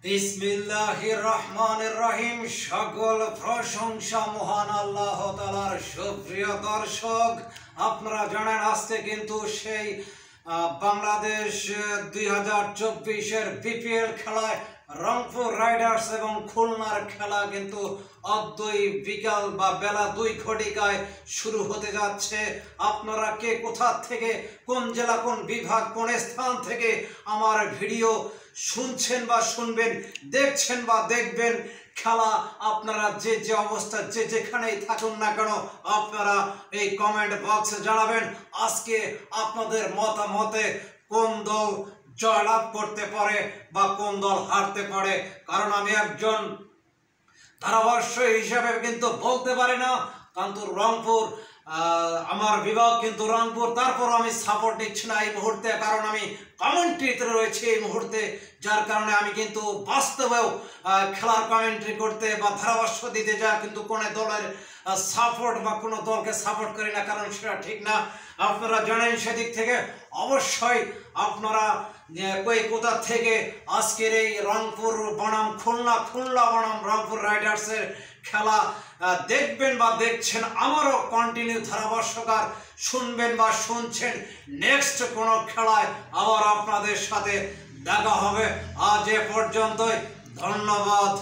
বিসমিল্লাহির রহমানির রহিম। সকল প্রশংসা মহান আল্লাহ তাআলার। সুপ্রিয় দর্শক, আপনারা জানেন আজকে কিন্তু সেই বাংলাদেশ 2024-এর বিপিএল খেলায় রংপুর রাইডার্স এবং খুলনার খেলা কিন্তু অদ্বৈ বিকাল বা বেলা 2 ঘটিকায় শুরু হতে যাচ্ছে। আপনারা কে কোথা থেকে, কোন জেলা, কোন বিভাগ, কোন স্থান থেকে আমার ভিডিও শুনছেন বা শুনবেন, দেখছেন বা দেখবেন, খেলা আপনারা যে যে অবস্থা যে যেখানেই থাকুন না কেন আপনারা এই কমেন্ট বক্সে জানাবেন আজকে আপনাদের মতামতে কোন দল জয়লাভ করতে পারে বা কোন দল হারতে পারে। কারণ আমি একজন ধারাভাষ্য হিসাবে কিন্তু বলতে পারি না, কিন্তু রংপুর আমার বিভাগ কিন্তু রংপুর, তারপর আমি সাপোর্ট নিচ্ছি না এই মুহূর্তে, কারণ আমি কমেন্ট্রিতে রয়েছে এই মুহূর্তে, যার কারণে আমি কিন্তু বাস্তবেও খেলার কমেন্ট্রি করতে বা ধারাভাষ্য দিতে যা কিন্তু কোনো দলের সাপোর্ট বা কোনো দলকে সাপোর্ট করি না, কারণ সেটা ঠিক না। আপনারা জানেন সেদিক থেকে অবশ্যই আপনারা কই কোথা থেকে আজকের এই রংপুর বনাম খুলনা, খুলনা বনাম রংপুর রাইডার্সের খেলা দেখবেন বা দেখছেন, আমারও কন্টিনিউ ধারাভাষ্যকার শুনবেন বা শুনছেন। নেক্সট কোনো খেলায় আবার আপনাদের সাথে দেখা হবে। আজ এ পর্যন্তই, ধন্যবাদ।